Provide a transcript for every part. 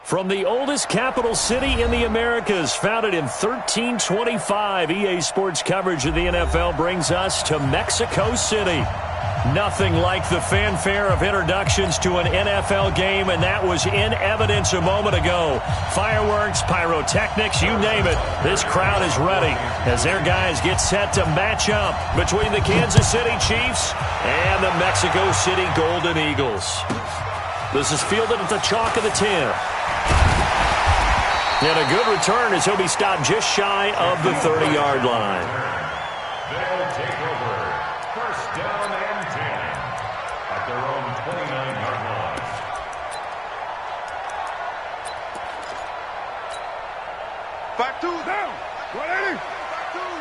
From the oldest capital city in the Americas, founded in 1325, EA Sports coverage of the NFL brings us to Mexico City. Nothing like the fanfare of introductions to an NFL game, and that was in evidence a moment ago. Fireworks, pyrotechnics, you name it. This crowd is ready as their guys get set to match up between the Kansas City Chiefs and the Mexico City Golden Eagles. This is fielded at the chalk of the 10. And a good return as he'll be stopped just shy of the 30-yard line. They'll take over. First down and 10 at their own 29-yard line. Back two down. 180. Back two.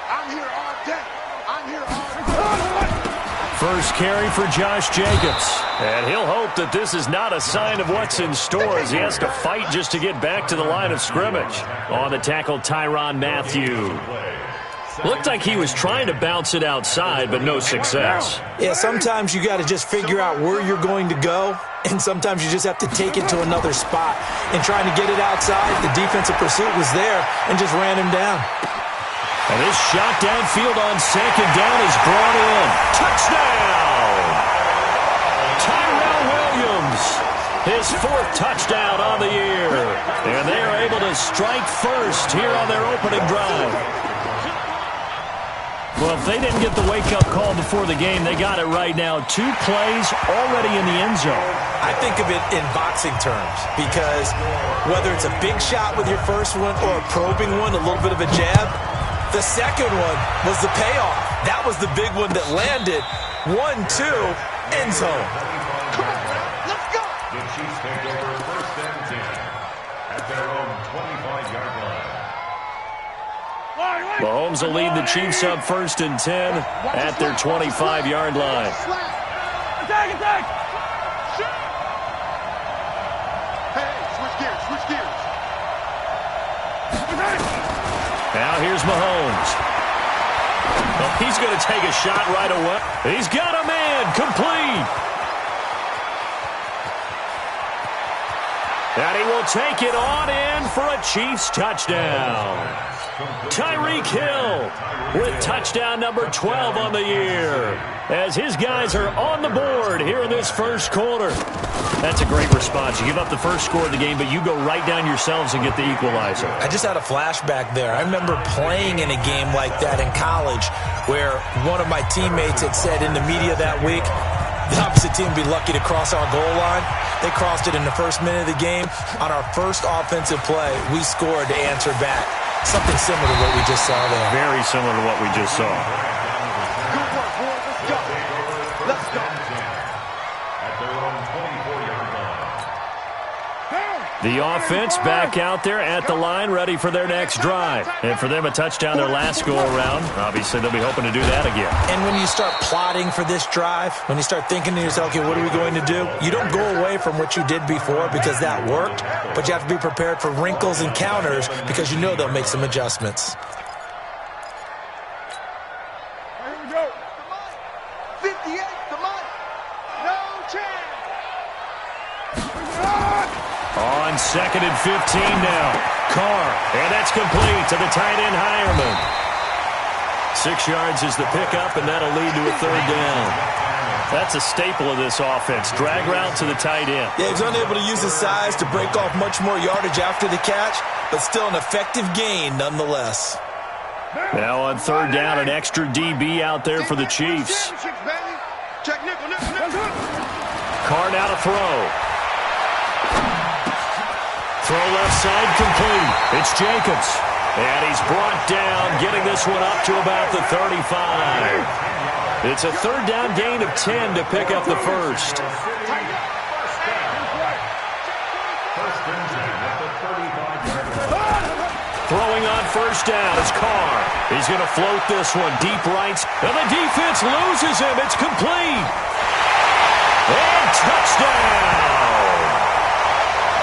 I'm here all day. I'm here all day. First carry for Josh Jacobs. And he'll hope that this is not a sign of what's in store as he has to fight just to get back to the line of scrimmage. On the tackle, Tyrann Mathieu. Looked like he was trying to bounce it outside, but no success. Yeah, sometimes you got to just figure out where you're going to go, and sometimes you just have to take it to another spot. And trying to get it outside, the defensive pursuit was there and just ran him down. And this shot downfield on second down is brought in. Touchdown! Tyrell Williams, his fourth touchdown on the year. And they are able to strike first here on their opening drive. Well, if they didn't get the wake-up call before the game, they got it right now. 2 plays already in the end zone. I think of it in boxing terms because whether it's a big shot with your first one or a probing one, a little bit of a jab, the second one was the payoff. That was the big one that landed. 1-2, end zone. Come on, let's go. The Chiefs take over first and 10 at their own 25-yard line. Mahomes will lead the Chiefs up first and 10 at their 25-yard line. Attack, attack. Hey, switch gears, switch gears. Now here's Mahomes. Well, he's going to take a shot right away. He's got a man complete. And he will take it on in for a Chiefs touchdown. Tyreek Hill with touchdown number 12 on the year as his guys are on the board here in this first quarter. That's a great response. You give up the first score of the game, but you go right down yourselves and get the equalizer. I just had a flashback there. I remember playing in a game like that in college where one of my teammates had said in the media that week, the opposite team would be lucky to cross our goal line. They crossed it in the first minute of the game. On our first offensive play, we scored to answer back. Something similar to what we just saw there. Very similar to what we just saw. Good work, boys. Let's go. Let's go. At their own 24-yard line. The offense back out there at the line, ready for their next drive. And for them, a touchdown their last go-around. Obviously, they'll be hoping to do that again. And when you start plotting for this drive, when you start thinking to yourself, okay, what are we going to do? You don't go away from what you did before because that worked, but you have to be prepared for wrinkles and counters because you know they'll make some adjustments. Here we go. 58 to Mike. No chance. On second and 15 now. Carr, and that's complete to the tight end Hireman. 6 yards is the pickup, and that'll lead to a third down. That's a staple of this offense. Drag route to the tight end. Yeah, he's unable to use his size to break off much more yardage after the catch, but still an effective gain nonetheless. Now on third down, an extra DB out there for the Chiefs. Check nickel, nickel, nickel. Carr now to throw. Throw left side complete. It's Jacobs. And he's brought down, getting this one up to about the 35. It's a third down gain of 10 to pick up the first. Throwing on first down is Carr. He's going to float this one deep right. And the defense loses him. It's complete. And touchdown.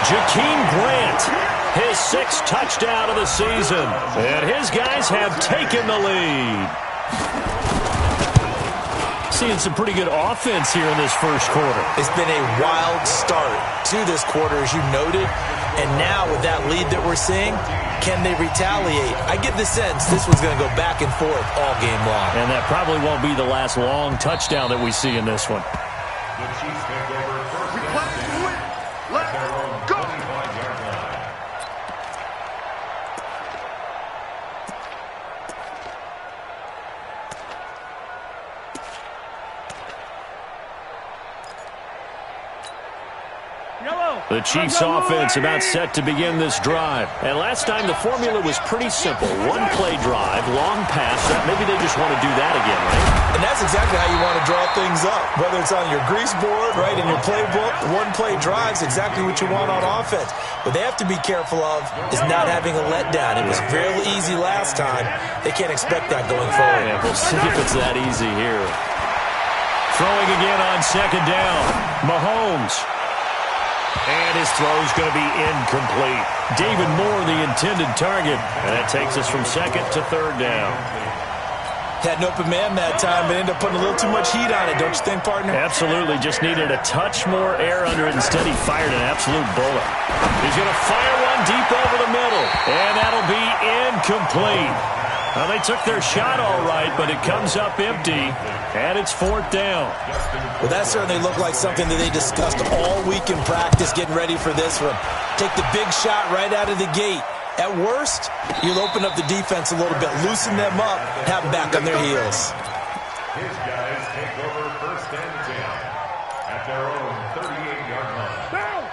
Jakeem Grant, his 6th touchdown of the season. And his guys have taken the lead. seeing some pretty good offense here in this first quarter. It's been a wild start to this quarter, as you noted. And now with that lead that we're seeing, can they retaliate? I get the sense this one's going to go back and forth all game long. And that probably won't be the last long touchdown that we see in this one. The Chiefs take over first We and play to 10 win. Let's at their own go. 25-yard line. The Chiefs offense about set to begin this drive. And last time the formula was pretty simple. One play drive, long pass. Maybe they just want to do that again, right? And that's exactly how you want to draw things up. Whether it's on your grease board, right, in your playbook, one play drive's exactly what you want on offense. What they have to be careful of is not having a letdown. It was real easy last time. They can't expect that going forward. Yeah, we'll see if it's that easy here. Throwing again on second down. Mahomes. And his throw's going to be incomplete. David Moore, the intended target. And that takes us from second to third down. Had an open man that time, but ended up putting a little too much heat on it, don't you think, partner? Absolutely. Just needed a touch more air under it. Instead, he fired an absolute bullet. He's going to fire one deep over the middle. And that'll be incomplete. Well, they took their shot all right, but it comes up empty, and it's fourth down. Well, that certainly looked like something that they discussed all week in practice, getting ready for this one. Take the big shot right out of the gate. At worst, you'll open up the defense a little bit, loosen them up, have them back on their heels. His guys take over first and 10 at their own 38-yard line.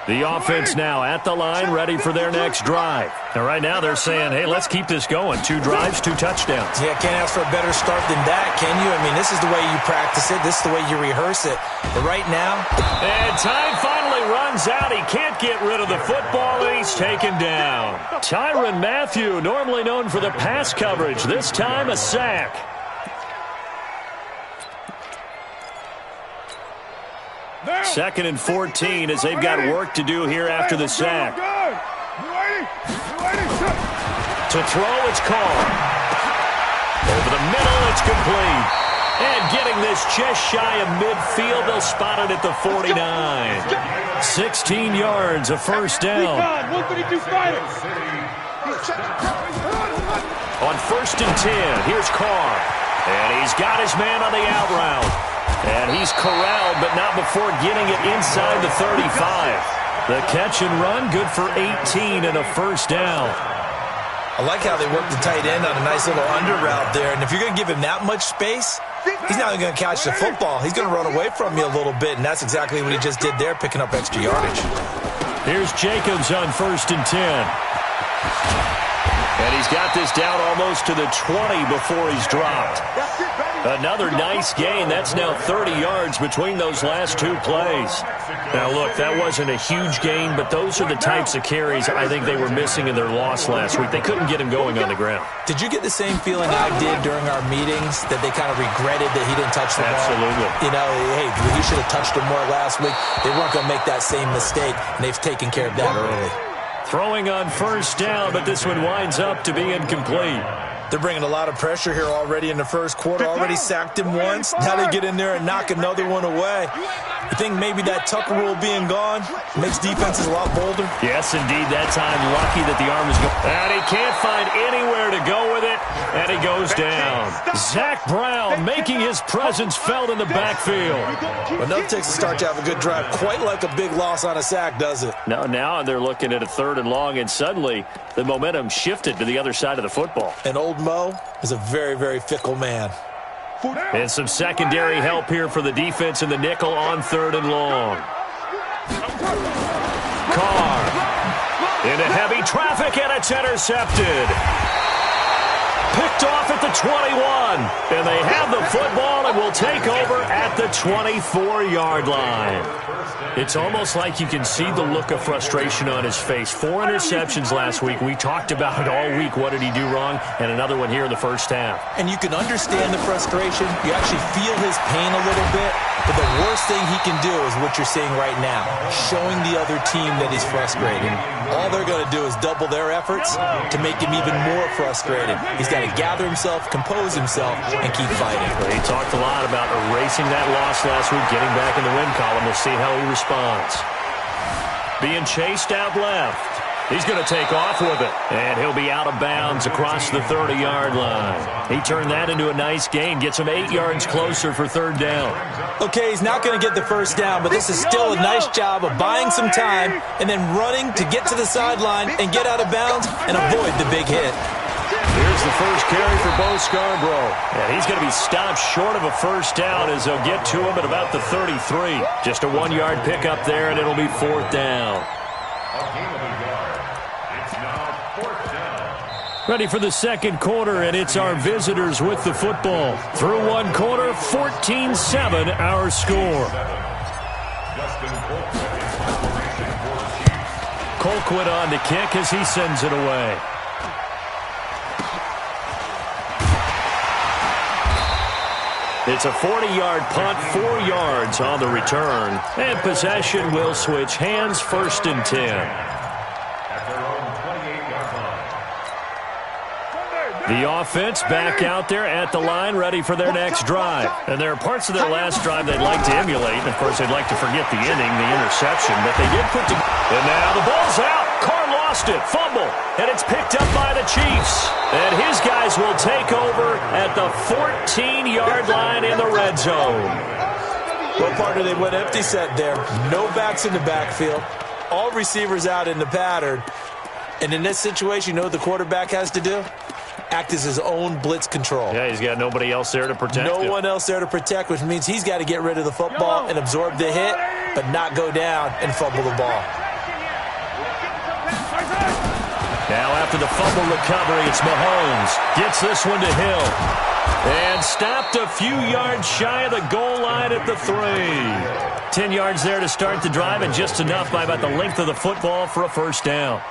The offense now at the line, ready for their next drive. And right now they're saying, hey, let's keep this going. 2 drives, 2 touchdowns. Yeah, can't ask for a better start than that, can you? I mean, this is the way you practice it. This is the way you rehearse it. But right now... And time finally runs out. He can't get rid of the football, and he's taken down. Tyrann Mathieu, normally known for the pass coverage. This time a sack. Second and 14 as they've got work to do here after the sack. To throw, it's called. Over the middle, it's complete. And getting this just shy of midfield, they'll spot it at the 49. 16 yards, a first down. On first and 10, here's Carr. And he's got his man on the out route. And he's corralled, but not before getting it inside the 35. The catch and run, good for 18 and a first down. I like how they work the tight end on a nice little under route there. And if you're going to give him that much space, he's not even going to catch the football. He's going to run away from you a little bit, and that's exactly what he just did there, picking up extra yardage. Here's Jacobs on first and 10. And he's got this down almost to the 20 before he's dropped. Another nice gain. That's now 30 yards between those last 2 plays. Now, look, that wasn't a huge gain, but those are the types of carries I think they were missing in their loss last week. They couldn't get him going on the ground. Did you get the same feeling I did during our meetings, that they kind of regretted that he didn't touch the ball? Absolutely. You know, hey, he should have touched him more last week. They weren't going to make that same mistake, and they've taken care of that early. Throwing on first down, but this one winds up to be incomplete. They're bringing a lot of pressure here already in the first quarter. Already sacked him once. Now they get in there and knock another one away. You think maybe that Tucker rule being gone makes defenses a lot bolder? Yes, indeed. That time, lucky that the arm is going. And he can't find anywhere to go with it, and he goes down. Zach Brown making his presence felt in the backfield. Well, no takes a start to have a good drive. Quite like a big loss on a sack, does it? No, now they're looking at a 3rd and long, and suddenly the momentum shifted to the other side of the football. And old Mo is a very, very fickle man. And some secondary help here for the defense in the nickel on 3rd and long. Carr into heavy traffic, and it's intercepted. Picked off at the 21. And they have the football and will take over at the 24-yard line. It's almost like you can see the look of frustration on his face. 4 interceptions last week. We talked about it all week. What did he do wrong? And another one here in the first half. And you can understand the frustration. You actually feel his pain a little bit. But the worst thing he can do is what you're seeing right now, showing the other team that he's frustrated. All they're going to do is double their efforts to make him even more frustrated. He's got to gather himself, compose himself, and keep fighting. Well, he talked a lot about erasing that loss last week, getting back in the win column. We'll see how he responds. Being chased out left. He's going to take off with it. And he'll be out of bounds across the 30-yard line. He turned that into a nice gain. Gets him 8 yards closer for third down. Okay, he's not going to get the first down, but this is still a nice job of buying some time and then running to get to the sideline and get out of bounds and avoid the big hit. Here's the first carry for Bo Scarborough. And he's going to be stopped short of a first down as they'll get to him at about the 33. Just a 1-yard pickup there, and it'll be fourth down. Ready for the second quarter, and it's our visitors with the football. Through one quarter, 14-7 our score. Colquitt on to kick as he sends it away. It's a 40-yard punt, 4 yards on the return. And possession will switch hands, 1st and 10. The offense back out there at the line, ready for their next drive. And there are parts of their last drive they'd like to emulate. And, of course, they'd like to forget the inning, the interception. But they did put together. And now the ball's out. Carr lost it. Fumble. And it's picked up by the Chiefs. And his guys will take over at the 14-yard line in the red zone. Well, partner, they went empty set there. No backs in the backfield. All receivers out in the pattern. And in this situation, you know what the quarterback has to do? Act as his own blitz control. Yeah, he's got nobody else there to protect him. No one else there to protect, which means he's got to get rid of the football and absorb the hit, but not go down and fumble the ball. Now after the fumble recovery, it's Mahomes. Gets this one to Hill. And stopped a few yards shy of the goal line at the 3. 10 yards there to start the drive, and just enough by about the length of the football for a first down.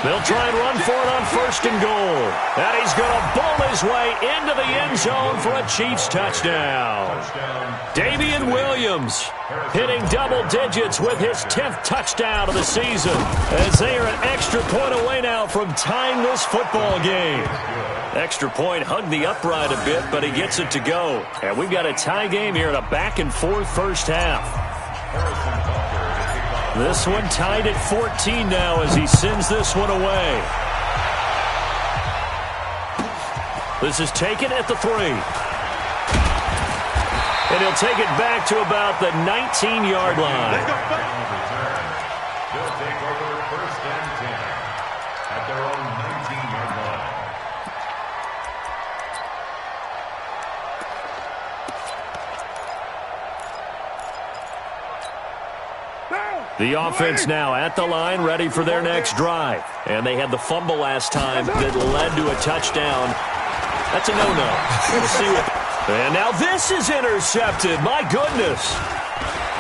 They'll try and run for it on 1st and goal. And he's going to bowl his way into the end zone for a Chiefs touchdown. Damian Williams hitting double digits with his 10th touchdown of the season, as they are an extra point away now from tying this football game. Extra point hugged the upright a bit, but he gets it to go. And we've got a tie game here in a back-and-forth first half. This one tied at 14 now as he sends this one away. This is taken at the 3. And he'll take it back to about the 19-yard line. They'll take over 1st and 10 at their own 19-yard line. The offense now at the line, ready for their next drive. And they had the fumble last time that led to a touchdown. That's a no-no. We'll see what. And now this is intercepted. My goodness.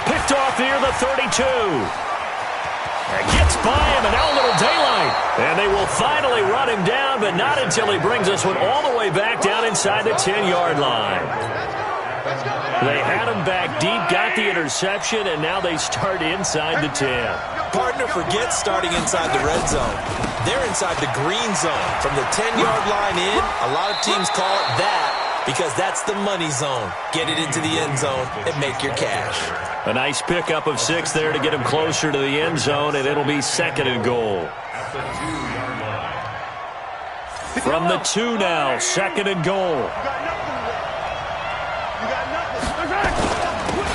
Picked off near the 32. And gets by him, and now a little daylight. And they will finally run him down, but not until he brings this one all the way back down inside the 10-yard line. They had him back deep, got the interception, and now they start inside the 10. Partner, forget starting inside the red zone. They're inside the green zone. From the 10-yard line in, a lot of teams call it that because that's the money zone. Get it into the end zone and make your cash. A nice pickup of 6 there to get him closer to the end zone, and it'll be 2nd and goal. From the 2 now, 2nd and goal.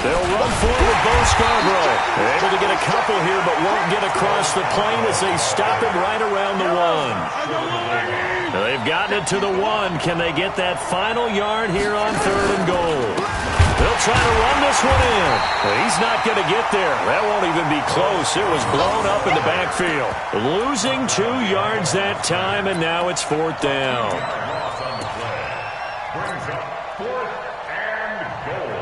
They'll run forward with Bo Scarborough. They're able to get a couple here, but won't get across the plane as they stop him right around the 1. They've gotten it to the 1. Can they get that final yard here on 3rd and goal? They'll trying to run this one in. Well, he's not going to get there. That won't even be close. It was blown up in the backfield. Losing 2 yards that time, and now it's 4th down. Loss on the play. Brings up 4th and goal.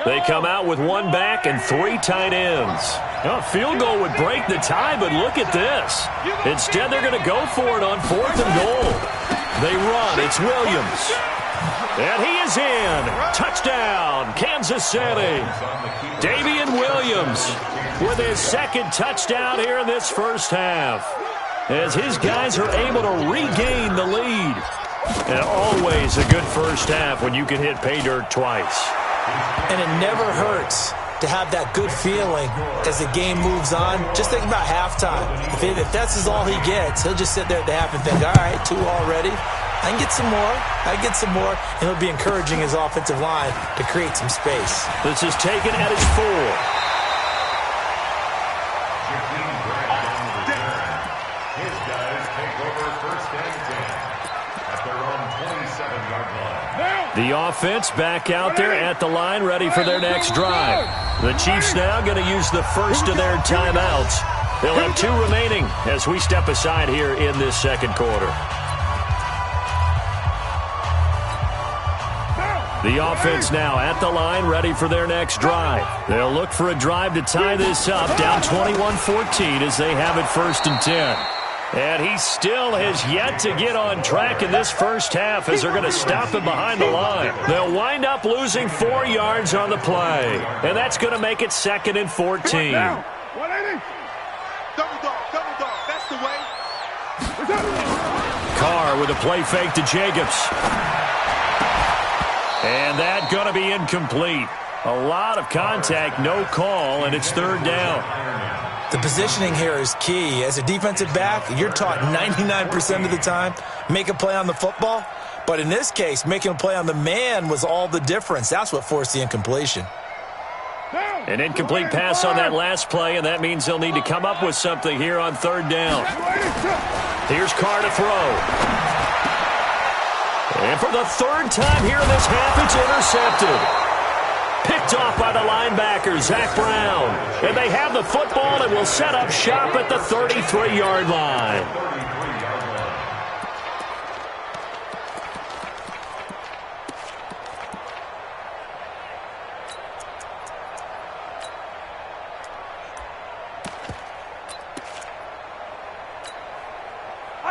They come out with 1 back and 3 tight ends. Now, a field goal would break the tie, but look at this. Instead, they're going to go for it on 4th and goal. They run. It's Williams. And he is in. Touchdown, Kansas City. Damian Williams with his 2nd touchdown here in this first half, as his guys are able to regain the lead. And always a good first half when you can hit pay dirt twice. And it never hurts to have that good feeling as the game moves on. Just think about halftime. If that's all he gets, he'll just sit there at the half and think, all right, 2 already. I can get some more. I can get some more. And he'll be encouraging his offensive line to create some space. This is taken at his 4. His guys take over 1st and 10 at their own 27-yard line. The offense back out there at the line, ready for their next drive. The Chiefs now going to use the first of their timeouts. They'll have 2 remaining as we step aside here in this 2nd quarter. The offense now at the line, ready for their next drive. They'll look for a drive to tie this up, down 21-14 as they have it 1st and 10. And he still has yet to get on track in this first half as they're going to stop him behind the line. They'll wind up losing 4 yards on the play. And that's going to make it 2nd and 14. Double dog, that's the way. Carr with a play fake to Jacobs. And that's going to be incomplete. A lot of contact, no call, and it's 3rd down. The positioning here is key. As a defensive back, you're taught 99% of the time, make a play on the football. But in this case, making a play on the man was all the difference. That's what forced the incompletion. An incomplete pass on that last play, and that means they'll need to come up with something here on 3rd down. Here's Carr to throw. And for the 3rd time here in this half, it's intercepted. Picked off by the linebacker, Zach Brown. And they have the football and will set up shop at the 33-yard line.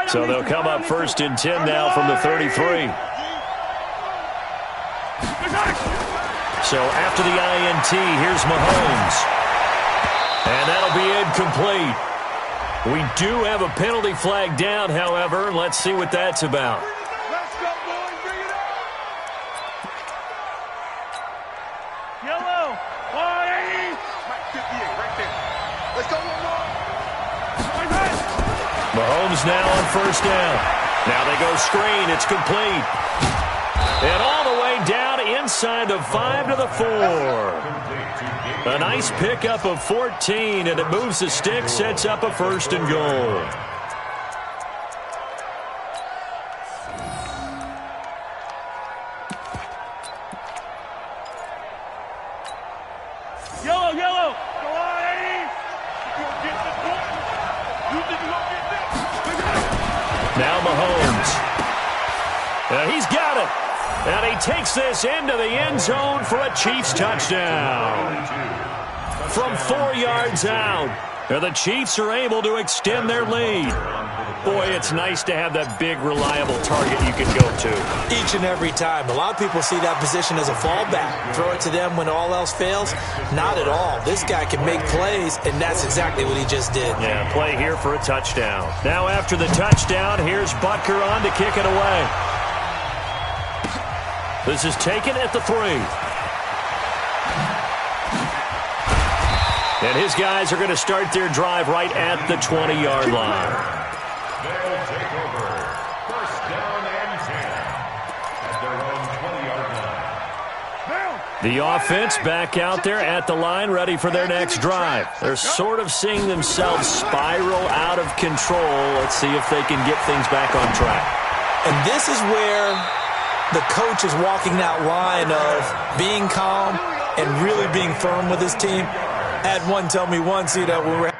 So they'll come up 1st and 10 now from the 33. So after the INT, here's Mahomes. And that'll be incomplete. We do have a penalty flag down, however. Let's see what that's about. Let's go, boys. Bring it up. Yellow. 180. 58 right there. Let's go one more. Mahomes now on 1st down. Now they go screen. It's complete. And all the way down inside the 5 to the 4. A nice pickup of 14, and it moves the stick, sets up a 1st and goal. Yellow, yellow. Go on, Eddie. You gonna get this one? You think you gonna get this? Now Mahomes. He's got it. And he takes this into the end zone for a Chiefs touchdown. From 4 yards out, the Chiefs are able to extend their lead. Boy, it's nice to have that big, reliable target you can go to. Each and every time. A lot of people see that position as a fallback. Throw it to them when all else fails. Not at all. This guy can make plays, and that's exactly what he just did. Yeah, play here for a touchdown. Now after the touchdown, here's Butker on to kick it away. This is taken at the 3. And his guys are going to start their drive right at the 20-yard line. They'll take over 1st down and 10 at their own 20-yard line. The offense back out there at the line, ready for their next drive. They're sort of seeing themselves spiral out of control. Let's see if they can get things back on track. And this is where the coach is walking that line of being calm and really being firm with his team. I had one tell me once, when we're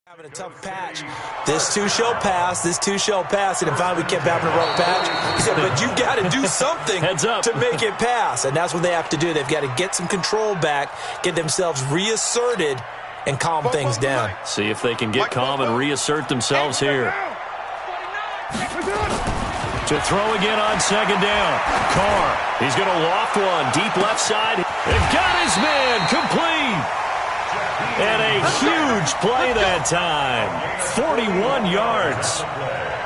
having a tough patch, this too shall pass, this too shall pass, and finally we kept having a rough patch. He said, but you got to do something to make it pass, and that's what they have to do. They've got to get some control back, get themselves reasserted, and calm things down. See if they can get calm and reassert themselves here. To throw again on second down. Carr, he's going to loft one. Deep left side. They've got his man complete. And a huge play that time. 41 yards.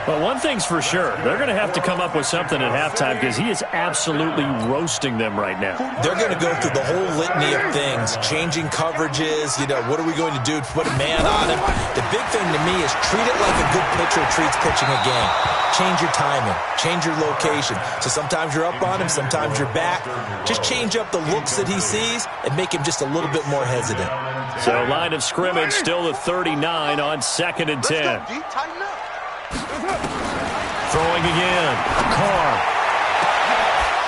But one thing's for sure. They're going to have to come up with something at halftime because he is absolutely roasting them right now. They're going to go through the whole litany of things, changing coverages, what are we going to do to put a man on him? The big thing to me is treat it like a good pitcher treats pitching a game. Change your timing, change your location. So sometimes you're up on him, sometimes you're back. Just change up the looks that he sees and make him just a little bit more hesitant. So line of scrimmage still at 39 on 2nd and 10. Throwing again. Carr.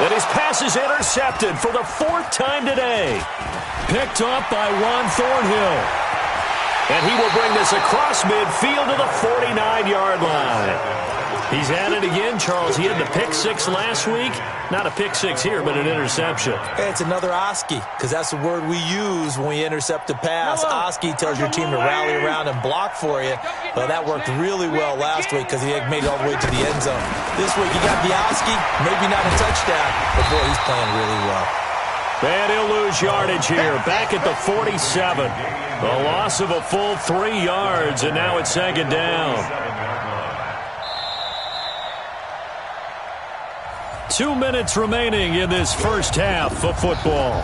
And his pass is intercepted for the 4th time today. Picked up by Juan Thornhill. And he will bring this across midfield to the 49-yard line. He's at it again, Charles. He had the pick 6 last week. Not a pick 6 here, but an interception. Hey, it's another Oski, because that's the word we use when we intercept a pass. Oski tells your team to rally around and block for you. Well, that worked really well last week because he made it all the way to the end zone. This week, you got the Oski, maybe not a touchdown, but boy, he's playing really well. And he'll lose yardage here, back at the 47. A loss of a full 3 yards, and now it's 2nd down. 2 minutes remaining in this first half of football.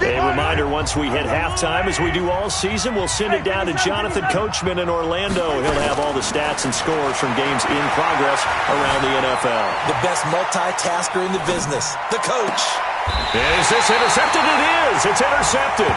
A reminder, once we hit halftime, as we do all season, we'll send it down to Jonathan Coachman in Orlando. He'll have all the stats and scores from games in progress around the NFL. The best multitasker in the business, the coach. Is this intercepted? It is. It's intercepted.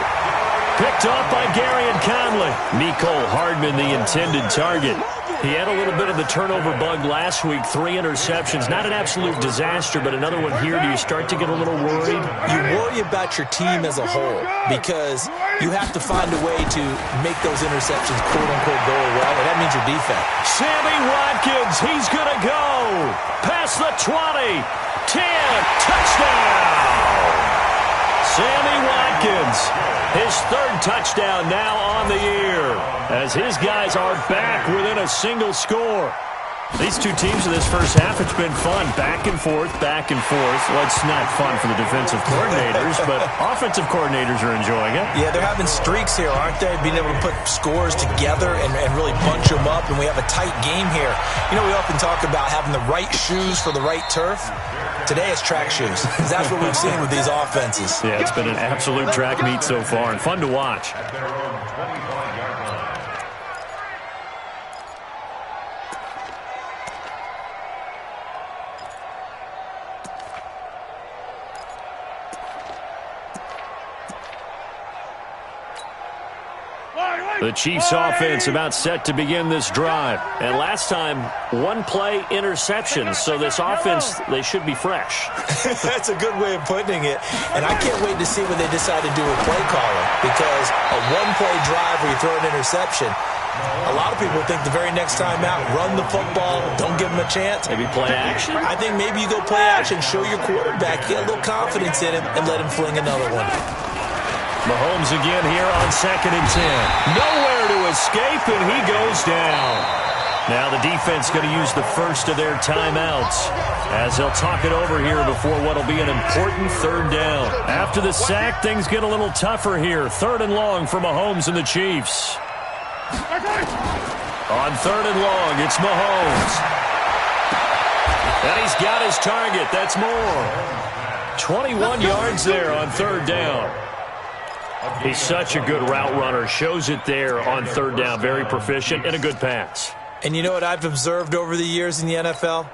Picked off by Gary and Conley. Mecole Hardman, the intended target. He had a little bit of the turnover bug last week. 3 interceptions. Not an absolute disaster, but another one here. Do you start to get a little worried? You worry about your team as a whole because you have to find a way to make those interceptions, quote-unquote, go well, and that means your defense. Sammy Watkins, he's going to go. Past the 20. 10. Touchdown. Sammy Watkins. His 3rd touchdown now on the year as his guys are back within a single score. These two teams in this first half, it's been fun. Back and forth, back and forth. Well, it's not fun for the defensive coordinators, but offensive coordinators are enjoying it. Yeah, they're having streaks here, aren't they? Being able to put scores together and really bunch them up, and we have a tight game here. We often talk about having the right shoes for the right turf. Today it's track shoes. That's what we've seen with these offenses. Yeah, it's been an absolute track meet so far and fun to watch. The Chiefs offense about set to begin this drive. And last time, 1-play interceptions. So this offense, they should be fresh. That's a good way of putting it. And I can't wait to see what they decide to do with play calling. Because a 1-play drive where you throw an interception, a lot of people think the very next time out, run the football, don't give them a chance. Maybe play action? I think maybe you go play action, show your quarterback, get a little confidence in him, and let him fling another one. Mahomes again here on 2nd and 10. Nowhere to escape, and he goes down. Now the defense going to use the first of their timeouts as they'll talk it over here before what will be an important 3rd down. After the sack, things get a little tougher here. 3rd and long for Mahomes and the Chiefs. On 3rd and long, it's Mahomes. And he's got his target. That's more. 21 yards there on 3rd down. He's such a good route runner. Shows it there on 3rd down. Very proficient and a good pass. And you know what I've observed over the years in the NFL?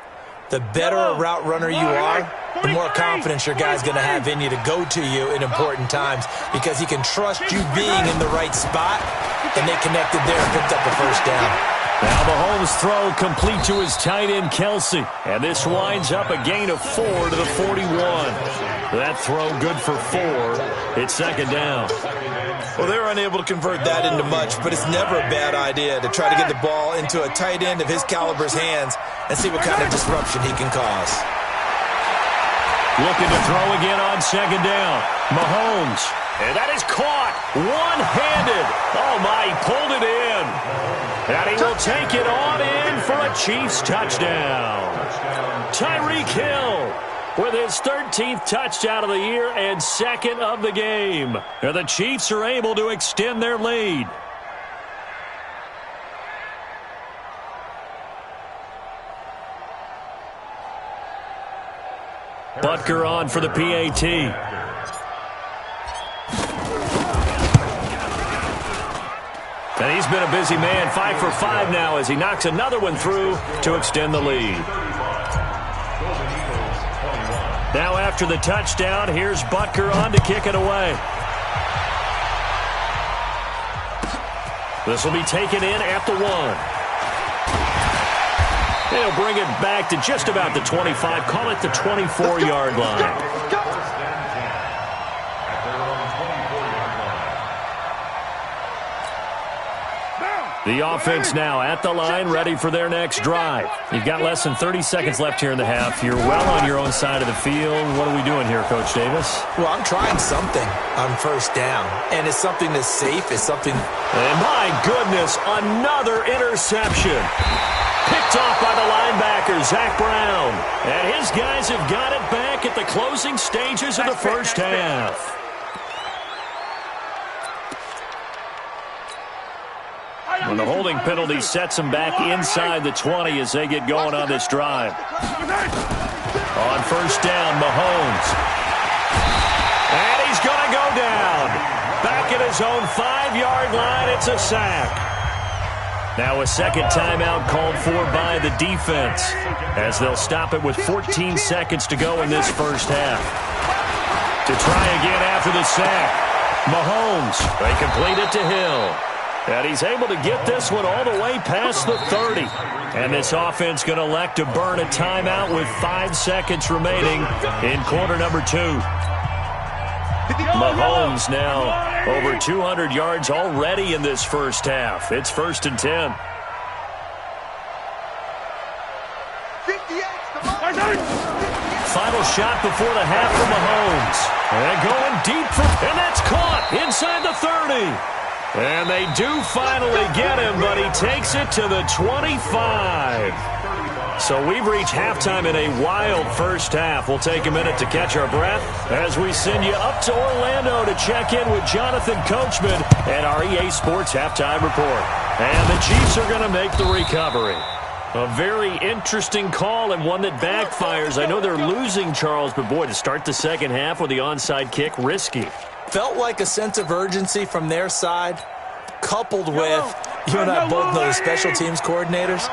the better a route runner you are, the more confidence your guy's going to have in you to go to you in important times because he can trust you being in the right spot, and they connected there and picked up the first down. Now Mahomes' throw complete to his tight end, Kelsey. And this winds up a gain of 4 to the 41. That throw good for 4. It's second down. Well, they were unable to convert that into much, but it's never a bad idea to try to get the ball into a tight end of his caliber's hands and see what kind of disruption he can cause. Looking to throw again on second down. Mahomes. And that is caught one-handed. Oh, my, he pulled it in. And he will take it on in for a Chiefs touchdown. Tyreek Hill with his 13th touchdown of the year and second of the game. And the Chiefs are able to extend their lead. Butker on for the PAT. And he's been a busy man, 5 for 5 now as he knocks another one through to extend the lead. Now after the touchdown, here's Butker on to kick it away. This will be taken in at the 1. They'll bring it back to just about the 25, call it the 24-yard line. The offense now at the line, ready for their next drive. You've got less than 30 seconds left here in the half. You're well on your own side of the field. What are we doing here, Coach Davis? Well, I'm trying something on first down, and it's something that's safe. It's something... And my goodness, another interception. Picked off by the linebacker, Zach Brown. And his guys have got it back at the closing stages of the first half. And the holding penalty sets them back inside the 20 as they get going on this drive. On first down, Mahomes. And he's going to go down. Back at his own 5-yard line, it's a sack. Now a second timeout called for by the defense as they'll stop it with 14 seconds to go in this first half. To try again after the sack. Mahomes, they complete it to Hill. And he's able to get this one all the way past the 30. And this offense going to elect to burn a timeout with 5 seconds remaining in quarter number 2. Mahomes now over 200 yards already in this first half. It's 1st and 10. Final shot before the half for Mahomes. And going deep for, and that's caught inside the 30. And they do finally get him, but he takes it to the 25. So we've reached halftime in a wild first half. We'll take a minute to catch our breath as we send you up to Orlando to check in with Jonathan Coachman and our EA Sports Halftime Report. And the Chiefs are going to make the recovery. A very interesting call and one that backfires. I know they're losing, Charles, but boy, to start the second half with the onside kick, risky. Felt like a sense of urgency from their side, coupled with, you and I both know the special teams coordinators,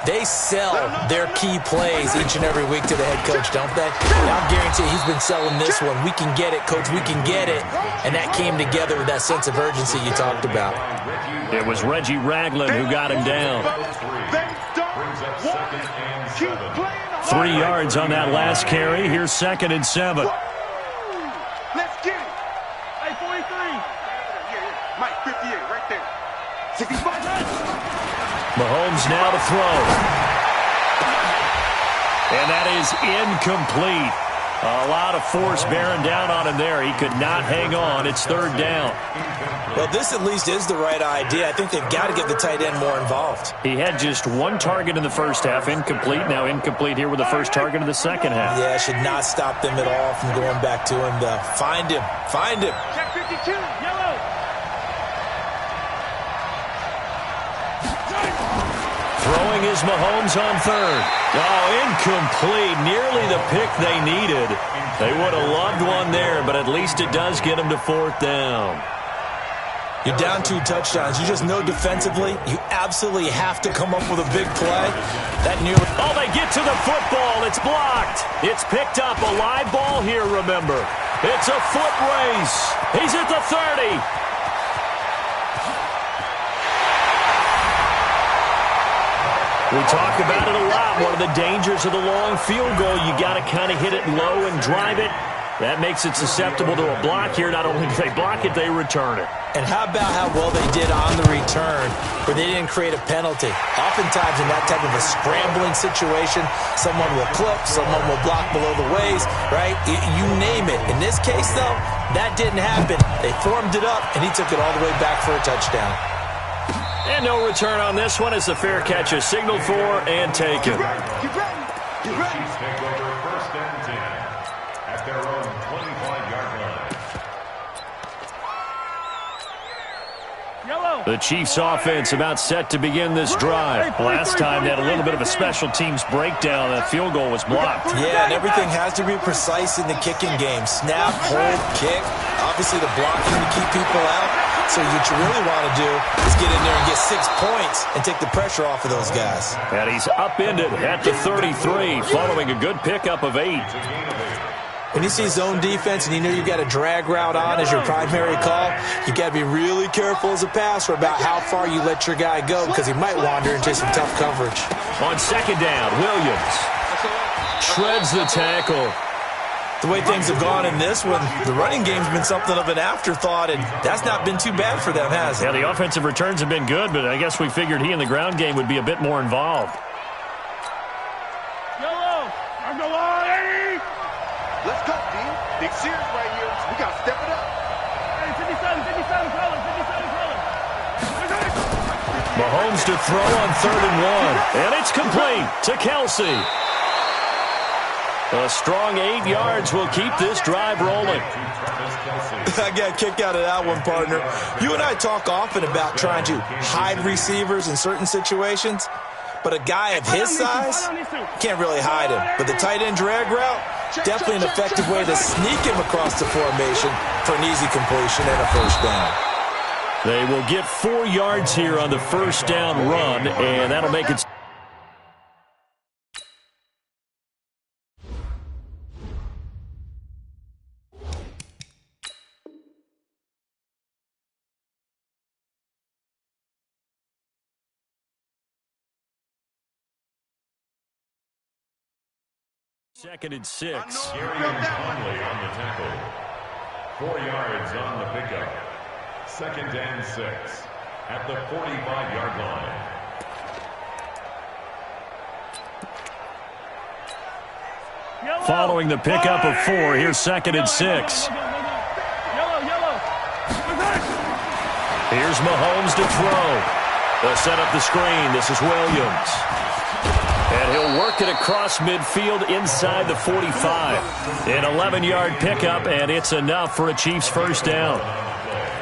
they sell their key plays each and every week to the head coach, don't they? I guarantee he's been selling this one. We can get it, coach, we can get it. And that came together with that sense of urgency you talked about. It was Reggie Ragland who got him down. 3 yards on that last carry. Here's 2nd and 7. Let's get it. Hey, 43. Yeah. Mike, 58, right there. 65. Mahomes now to throw. And that is incomplete. A lot of force bearing down on him there. He could not hang on. It's 3rd down. Well, this at least is the right idea. I think they've got to get the tight end more involved. He had just 1 target in the first half, incomplete. Now incomplete here with the first target of the second half. Yeah, should not stop them at all from going back to him to find him. Find him. Check 52, yellow. Throwing is Mahomes on 3rd. Oh, incomplete. Nearly the pick they needed. They would have loved one there, but at least it does get them to 4th down. You're down 2 touchdowns. You just know defensively you absolutely have to come up with a big play. That nearly... Oh, they get to the football. It's blocked. It's picked up. A live ball here, remember. It's a foot race. He's at the 30. We talk about it a lot. One of the dangers of the long field goal, you got to kind of hit it low and drive it. That makes it susceptible to a block here. Not only do they block it, they return it. And how about how well they did on the return where they didn't create a penalty? Oftentimes in that type of a scrambling situation, someone will clip, someone will block below the waist, right? You name it. In this case, though, that didn't happen. They formed it up, and he took it all the way back for a touchdown. And no return on this one as the fair catch is signaled for and taken. The Chiefs take over 1st and 10 at their own 25-yard line. The Chiefs offense about set to begin this drive. Last time they had a little bit of a special teams breakdown. That field goal was blocked. Yeah, and everything has to be precise in the kicking game. Snap, hold, kick. Obviously the blocking to keep people out. So what you really want to do is get in there and get 6 points and take the pressure off of those guys. And he's upended at the 33 following a good pickup of 8. When you see zone defense and you know you've got a drag route on as your primary call, you got to be really careful as a passer about how far you let your guy go because he might wander into some tough coverage. On 2nd down, Williams shreds the tackle. The way things have gone in this one, the running game's been something of an afterthought, and that's not been too bad for them, has it? Yeah, the offensive returns have been good, but I guess we figured he in the ground game would be a bit more involved. Yellow, I'm the line. Let's go, D. Big series right here. We got to step it up. Hey, 57 color. Mahomes to throw on 3rd and 1. And it's complete to Kelsey. A strong 8 yards will keep this drive rolling. I got a kick out of that one, partner. You and I talk often about trying to hide receivers in certain situations, but a guy of his size can't really hide him. But the tight end drag route, definitely an effective way to sneak him across the formation for an easy completion and a 1st down. They will get 4 yards here on the 1st down run, and that'll make it... Second and 6. Gary Conley on the tackle. 4 yards on the pickup. 2nd and 6 at the 45-yard line. Following the pickup of 4, here's 2nd and 6. Here's Mahomes to throw. They'll set up the screen. This is Williams. And he'll work it across midfield inside the 45. An 11-yard pickup, and it's enough for a Chiefs 1st down.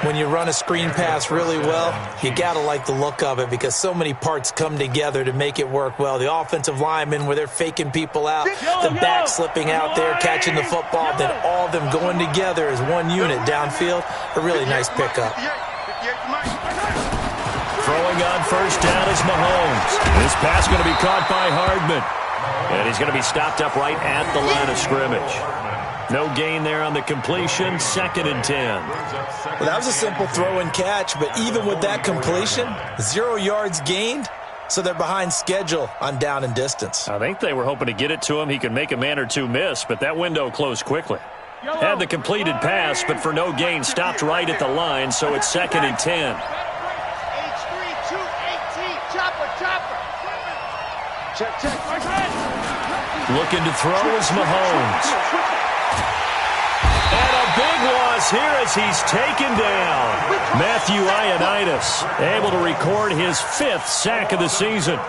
When you run a screen pass really well, you got to like the look of it because so many parts come together to make it work well. The offensive linemen, where they're faking people out, the back slipping out there, catching the football, then all of them going together as one unit downfield. A really nice pickup. Throwing on 1st down is Mahomes. This pass going to be caught by Hardman. And he's going to be stopped up right at the line of scrimmage. No gain there on the completion. 2nd and 10. Well, that was a simple throw and catch, but even with that completion, 0 yards gained, so they're behind schedule on down and distance. I think they were hoping to get it to him. He could make a man or two miss, but that window closed quickly. Had the completed pass, but for no gain, stopped right at the line, so it's 2nd and 10. Check. Looking to throw is Mahomes. And a big loss here as he's taken down. Matthew Ioannidis able to record his 5th sack of the season.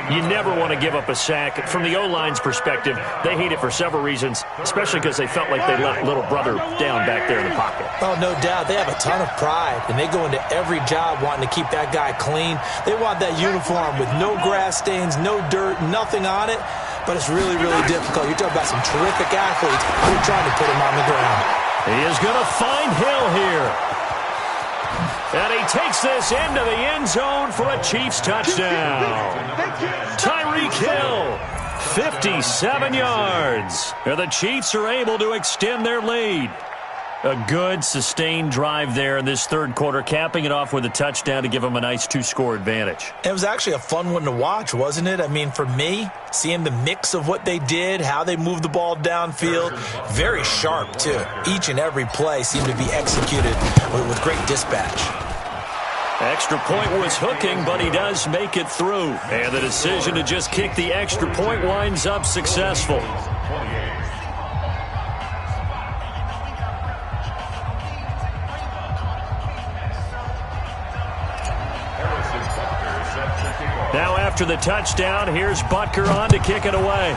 You never want to give up a sack. From the O-line's perspective, they hate it for several reasons, especially because they felt like they let little brother down back there in the pocket. Oh, no doubt. They have a ton of pride, and they go into every job wanting to keep that guy clean. They want that uniform with no grass stains, no dirt, nothing on it, but it's really, really difficult. You're talking about some terrific athletes who are trying to put him on the ground. He is going to find Hill here. And he takes this into the end zone for a Chiefs touchdown. Tyreek Hill, 57 yards. And the Chiefs are able to extend their lead. A good, sustained drive there in this third quarter, capping it off with a touchdown to give them a nice two-score advantage. It was actually a fun one to watch, wasn't it? I mean, for me, seeing the mix of what they did, how they moved the ball downfield, very sharp, too. Each and every play seemed to be executed with great dispatch. Extra point was hooking, but he does make it through. And the decision to just kick the extra point winds up successful. Now after the touchdown, here's Butker on to kick it away.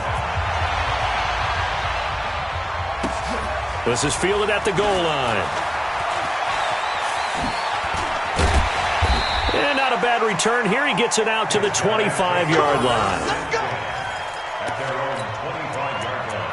This is fielded at the goal line. And not a bad return here. He gets it out to the 25-yard line. At their own 25-yard line.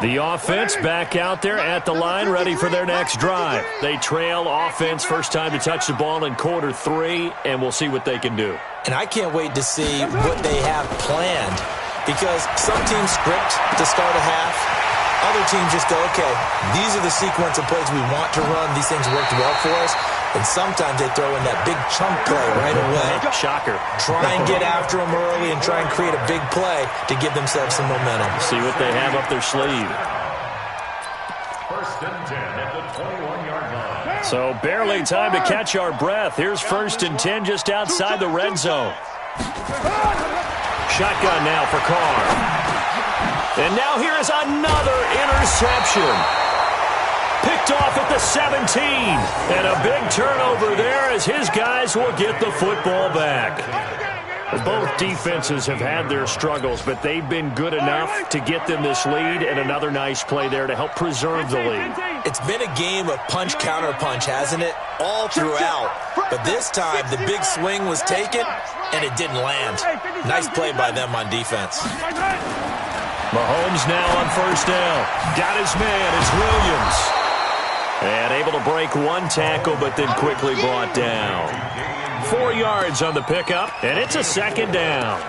The offense back out there at the line, ready for their next drive. They trail offense, first time to touch the ball in quarter three, and we'll see what they can do. And I can't wait to see what they have planned, because some teams script to start a half. Other teams just go, okay, these are the sequence of plays we want to run. These things worked well for us. And sometimes they throw in that big chunk play right away. Shocker. Try and get after them early and try and create a big play to give themselves some momentum. See what they have up their sleeve. First and 10 at the 21-yard line. So barely time to catch our breath. Here's first and 10 just outside the red zone. Shotgun now for Carr. And now here is another interception. Picked off at the 17. And a big turnover there as his guys will get the football back. Both defenses have had their struggles, but they've been good enough to get them this lead, and another nice play there to help preserve the lead. It's been a game of punch-counter-punch, hasn't it? All throughout. But this time, the big swing was taken, and it didn't land. Nice play by them on defense. Mahomes now on first down. Got his man. It's Williams. And able to break one tackle, but then quickly brought down. 4 yards on the pickup, and it's a second down.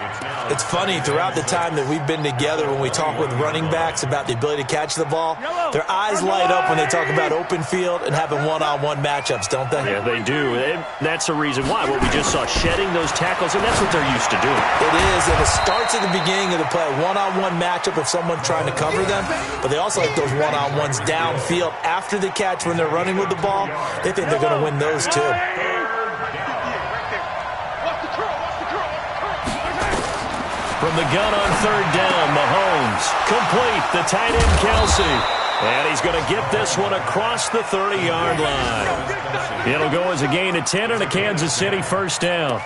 It's funny, throughout the time that we've been together, when we talk with running backs about the ability to catch the ball, their eyes light up when they talk about open field and having one-on-one matchups, don't they? Yeah, they do. And that's the reason why. What we just saw, shedding those tackles, and that's what they're used to doing. It is, and it starts at the beginning of the play, a one-on-one matchup of someone trying to cover them, but they also like those one-on-ones downfield after the catch when they're running with the ball. They think they're going to win those too. From the gun on third down, Mahomes. Complete. The tight end, Kelsey. And he's going to get this one across the 30-yard line. It'll go as a gain of 10 and a Kansas City first down.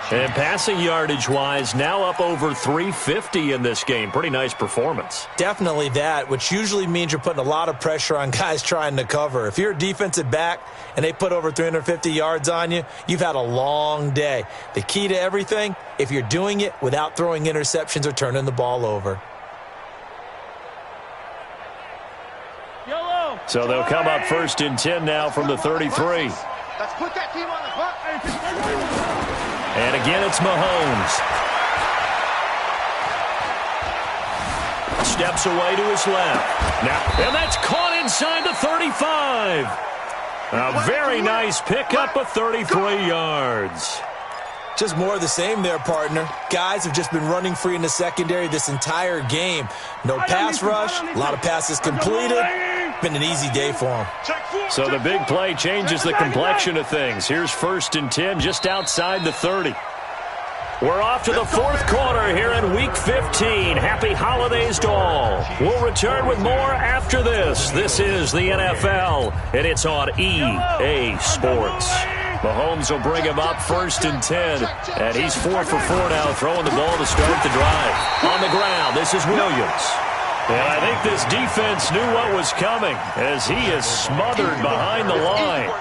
And passing yardage-wise, now up over 350 in this game. Pretty nice performance. Definitely that, which usually means you're putting a lot of pressure on guys trying to cover. If you're a defensive back and they put over 350 yards on you, you've had a long day. The key to everything, if you're doing it without throwing interceptions or turning the ball over. So they'll come up first and 10 now from the 33. Let's put that team on the clock. And again, it's Mahomes. Steps away to his left. Now, and that's caught inside the 35. A very nice pickup of 33 yards. Just more of the same there, partner. Guys have just been running free in the secondary this entire game. No pass rush, a lot of passes completed. Been an easy day for them. So the big play changes the complexion of things. Here's first and 10 just outside the 30. We're off to the fourth quarter here in Week 15. Happy holidays to all. We'll return with more after this. This is the NFL, and it's on EA Sports. Mahomes will bring him up first and 10, and he's 4 for 4 now, throwing the ball to start the drive. On the ground, this is Williams. And I think this defense knew what was coming as he is smothered behind the line.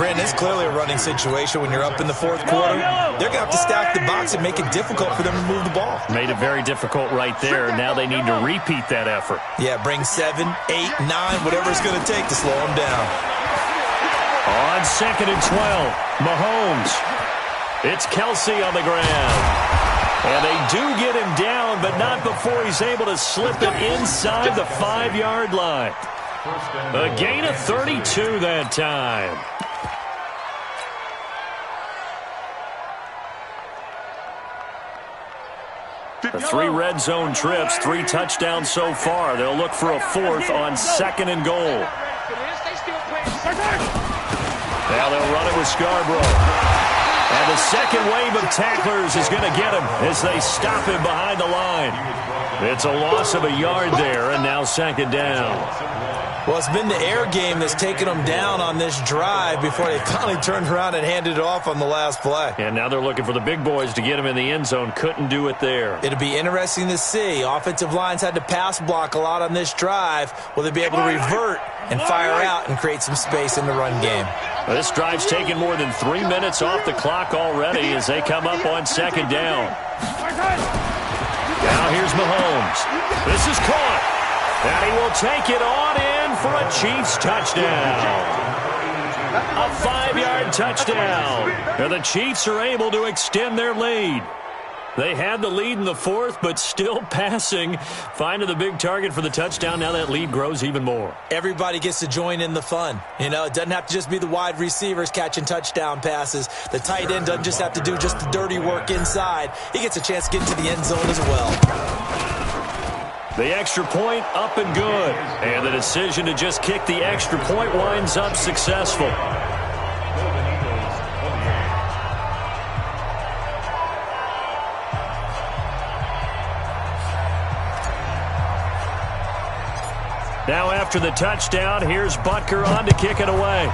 Brandon, it's clearly a running situation when you're up in the fourth quarter. They're going to have to stack the box and make it difficult for them to move the ball. Made it very difficult right there. Now they need to repeat that effort. Yeah, bring 7, 8, 9, whatever it's going to take to slow them down. On second and 12, Mahomes. It's Kelsey on the ground. And they do get him down, but not before he's able to slip it inside the 5-yard line. A gain of 32 that time. The 3 red zone trips, 3 touchdowns so far. They'll look for a 4th on second and goal. Now they'll run it with Scarborough. And the second wave of tacklers is going to get him as they stop him behind the line. It's a loss of a yard there, and now second down. Well, it's been the air game that's taken them down on this drive before they finally turned around and handed it off on the last play. And now they're looking for the big boys to get him in the end zone. Couldn't do it there. It'll be interesting to see. Offensive lines had to pass block a lot on this drive. Will they be able to revert and fire out and create some space in the run game? Well, this drive's taken more than 3 minutes off the clock already as they come up on second down. Now here's Mahomes. This is caught. And he will take it on in for a Chiefs touchdown. A 5-yard touchdown. And the Chiefs are able to extend their lead. They had the lead in the fourth, but still passing. Finding the big target for the touchdown. Now that lead grows even more. Everybody gets to join in the fun. You know, it doesn't have to just be the wide receivers catching touchdown passes. The tight end doesn't just have to do just the dirty work inside. He gets a chance to get into the end zone as well. The extra point up and good. And the decision to just kick the extra point winds up successful. Now after the touchdown, here's Butker on to kick it away.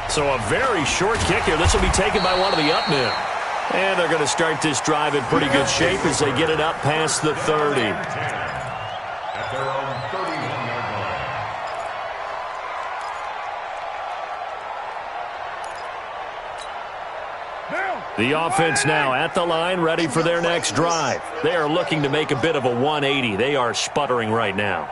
So a very short kick here. This will be taken by one of the up men. And they're going to start this drive in pretty good shape as they get it up past the 30. At their own 31-yard line. The offense now at the line, ready for their next drive. They are looking to make a bit of a 180. They are sputtering right now.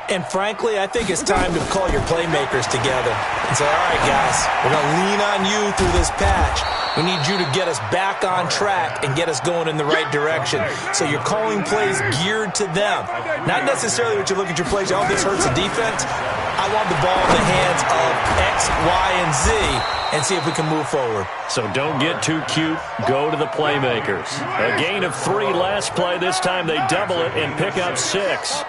And frankly, I think it's time to call your playmakers together and say, all right, guys, we're going to lean on you through this patch. We need you to get us back on track and get us going in the right direction. So you're calling plays geared to them. Not necessarily what you look at your plays, oh, this hurts the defense. I want the ball in the hands of X, Y, and Z and see if we can move forward. So don't get too cute. Go to the playmakers. A gain of 3 last play. This time they double it and pick up 6.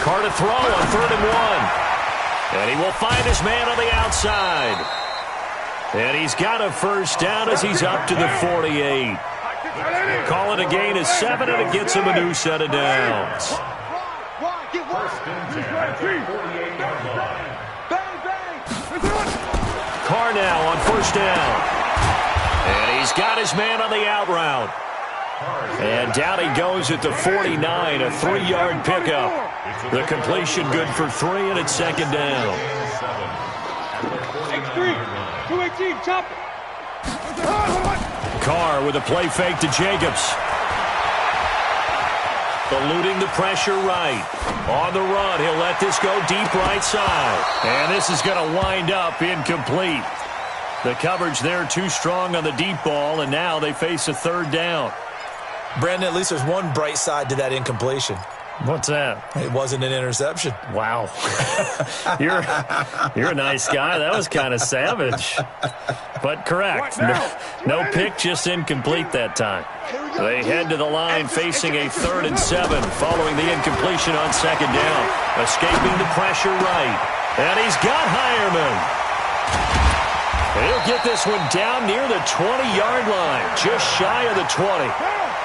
Carr to throw on 3rd and 1. And he will find his man on the outside. And he's got a first down as he's up to the 48. Call it a gain of 7, and it gets him a new set of downs. Carr now on first down. And he's got his man on the out route. And down he goes at the 49, a 3-yard pickup. The completion good for 3, and it's second down. X3, 218, chop it. Carr with a play fake to Jacobs. Eluding the pressure right. On the run, he'll let this go deep right side. And this is going to wind up incomplete. The coverage there too strong on the deep ball, and now they face a third down. Brandon, at least there's one bright side to that incompletion. What's that? It wasn't an interception. Wow. You're a nice guy. That was kind of savage. But correct. No pick, just incomplete that time. They head to the line facing a 3rd and 7 following the incompletion on second down. Escaping the pressure right. And he's got Hireman. He'll get this one down near the 20-yard line, just shy of the 20.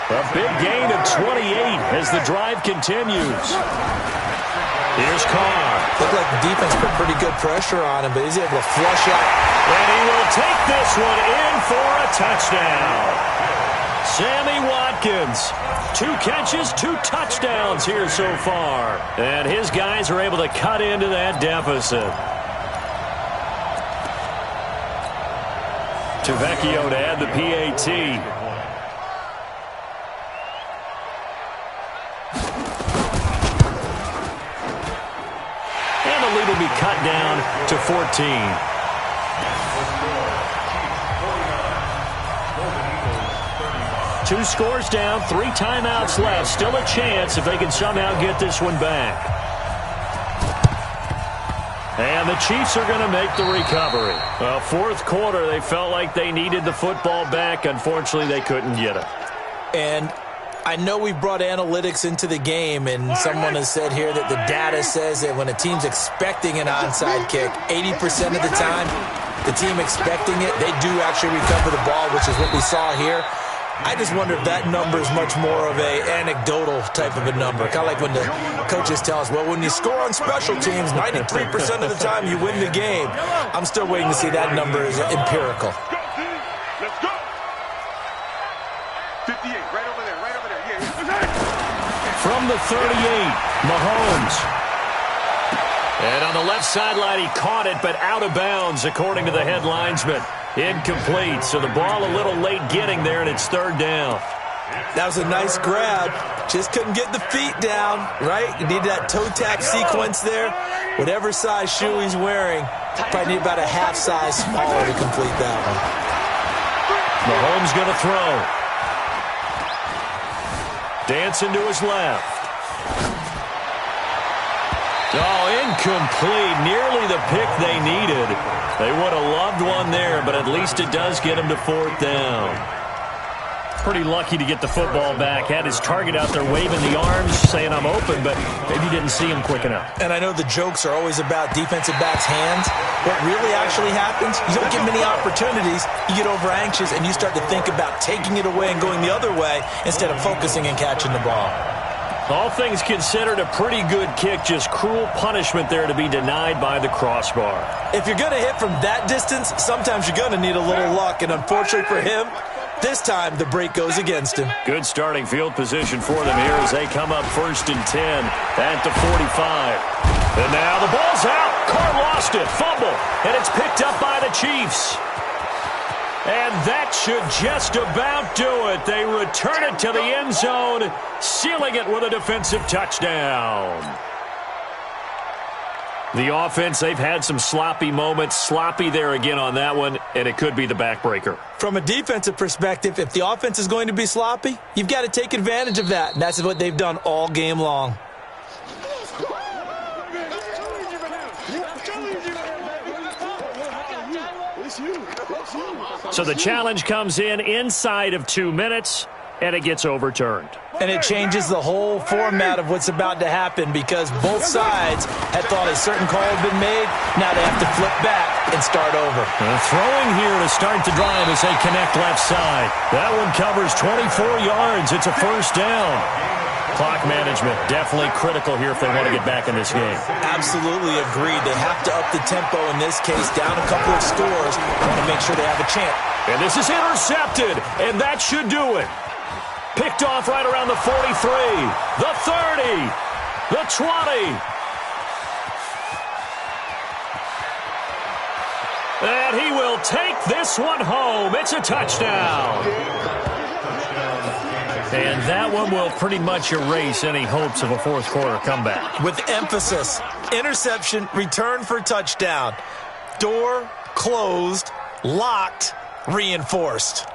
A big gain of 28 as the drive continues. Here's Carr. Looked like the defense put pretty good pressure on him, but he's able to flush out. And he will take this one in for a touchdown. Sammy Watkins, 2 catches, 2 touchdowns here so far. And his guys are able to cut into that deficit. Tavecchio to add the PAT. And the lead will be cut down to 14. 2 scores down, 3 timeouts left. Still a chance if they can somehow get this one back. And the Chiefs are going to make the recovery. Well, 4th quarter, they felt like they needed the football back. Unfortunately, they couldn't get it. And I know we brought analytics into the game, and someone has said here that the data says that when a team's expecting an onside kick, 80% of the time, the team expecting it, they do actually recover the ball, which is what we saw here. I just wonder if that number is much more of a anecdotal type of a number. Kind of like when the coaches tell us, well, when you score on special teams, 93% of the time you win the game. I'm still waiting to see that number is empirical. Let's go. 58, right over there, right over there. Yeah. From the 38, Mahomes. And on the left sideline, he caught it, but out of bounds, according to the head linesman. Incomplete, so the ball a little late getting there, and it's 3rd down. That was a nice grab. Just couldn't get the feet down, right? You need that toe tap sequence there. Whatever size shoe he's wearing, probably need about a half size smaller to complete that one. Mahomes going to throw. Dancing to his left. Oh, incomplete. Nearly the pick they needed. They would have loved one there, but at least it does get him to 4th down. Pretty lucky to get the football back. Had his target out there waving the arms, saying I'm open, but maybe didn't see him quick enough. And I know the jokes are always about defensive backs' hands. What really actually happens, you don't get many opportunities. You get over anxious, and you start to think about taking it away and going the other way instead of focusing and catching the ball. All things considered, a pretty good kick, just cruel punishment there to be denied by the crossbar. If you're going to hit from that distance, sometimes you're going to need a little luck, and unfortunately for him, this time the break goes against him. Good starting field position for them here as they come up 1st and 10 at the 45. And now the ball's out. Carr lost it, fumble, and it's picked up by the Chiefs. And that should just about do it. They return it to the end zone, sealing it with a defensive touchdown. The offense, they've had some sloppy moments. Sloppy there again on that one, and it could be the backbreaker. From a defensive perspective, if the offense is going to be sloppy, you've got to take advantage of that. And that's what they've done all game long. So the challenge comes in inside of 2 minutes. and it gets overturned. And it changes the whole format of what's about to happen because both sides had thought a certain call had been made. Now they have to flip back and start over. Throwing here to start the drive as they connect left side. That one covers 24 yards. It's a first down. Clock management definitely critical here if they want to get back in this game. Absolutely agreed. They have to up the tempo in this case, down a couple of scores. Want to make sure they have a chance. And this is intercepted, and that should do it. Picked off right around the 43, the 30, the 20. And he will take this one home. It's a touchdown. And that one will pretty much erase any hopes of a fourth quarter comeback. With emphasis, interception, return for touchdown. Door closed, locked, reinforced.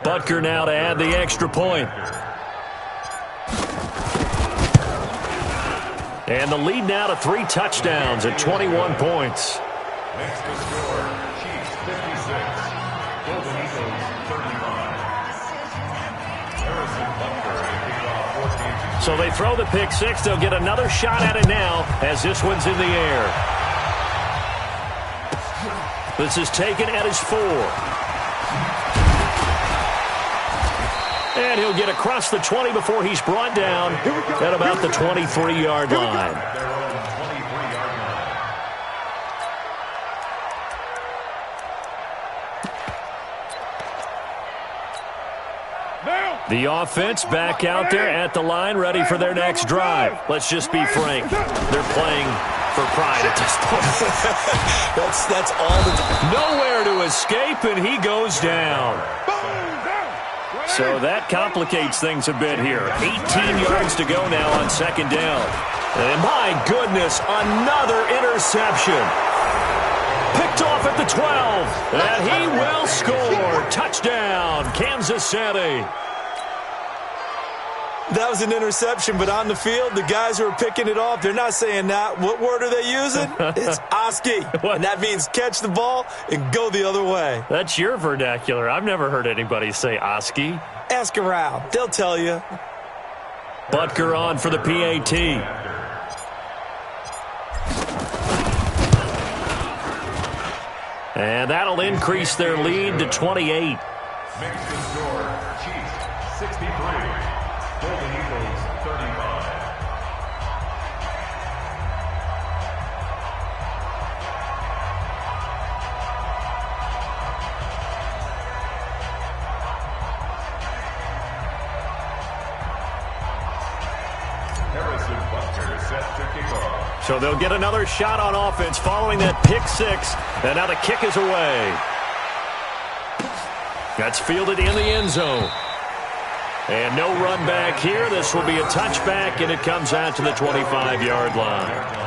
Butker now to add the extra point. And the lead now to 3 touchdowns at 21 points. Next to score, Chiefs 56, Golden Eagles 35. Harrison Butker to kick off 14. So they throw the pick six. They'll get another shot at it now as this one's in the air. This is taken at his 4. And he'll get across the 20 before he's brought down at about the 23-yard line. The offense back out there at the line, ready for their next drive. Let's just be frank. They're playing for pride at this point. That's all the time. Nowhere to escape, and he goes down. So that complicates things a bit here. 18 yards to go now on second down. And my goodness, another interception. Picked off at the 12. And he will score. Touchdown, Kansas City. That was an interception, but on the field, the guys who are picking it off, they're not saying that. What word are they using? It's Oski. And that means catch the ball and go the other way. That's your vernacular. I've never heard anybody say Oski. Ask around. They'll tell you. Butker on for the PAT. And that'll increase their lead to 28. Next to score, Chiefs 63, Golden Eagles 35. Harrison Butker set to kick off. So they'll get another shot on offense following that pick six. And now the kick is away. That's fielded in the end zone. And no run back here. This will be a touchback, and it comes out to the 25-yard line.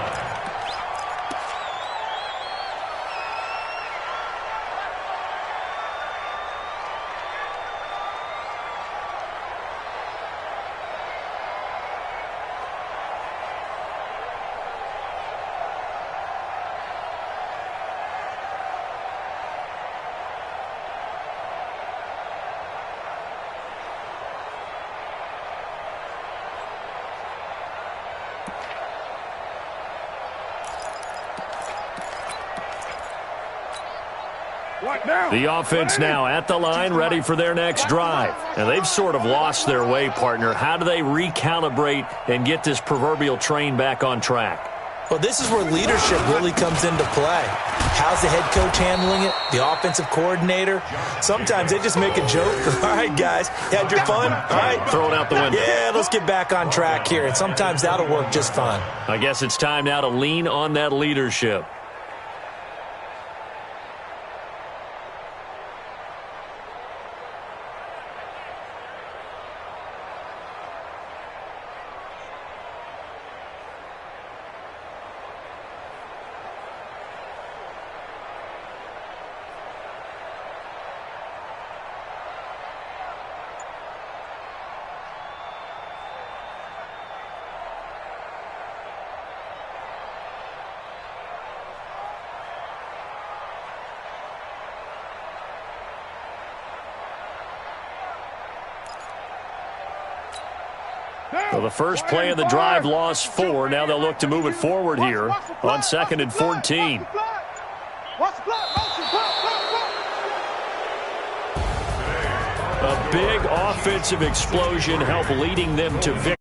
The offense now at the line, ready for their next drive. And they've sort of lost their way, partner. How do they recalibrate and get this proverbial train back on track? Well, this is where leadership really comes into play. How's the head coach handling it? The offensive coordinator? Sometimes they just make a joke. All right, guys, you had your fun? All right. Throw it out the window. Yeah, let's get back on track here. And sometimes that'll work just fine. I guess it's time now to lean on that leadership. Well, the first play of the drive lost 4. Now they'll look to move it forward here on 2nd and 14. A big offensive explosion helped leading them to victory.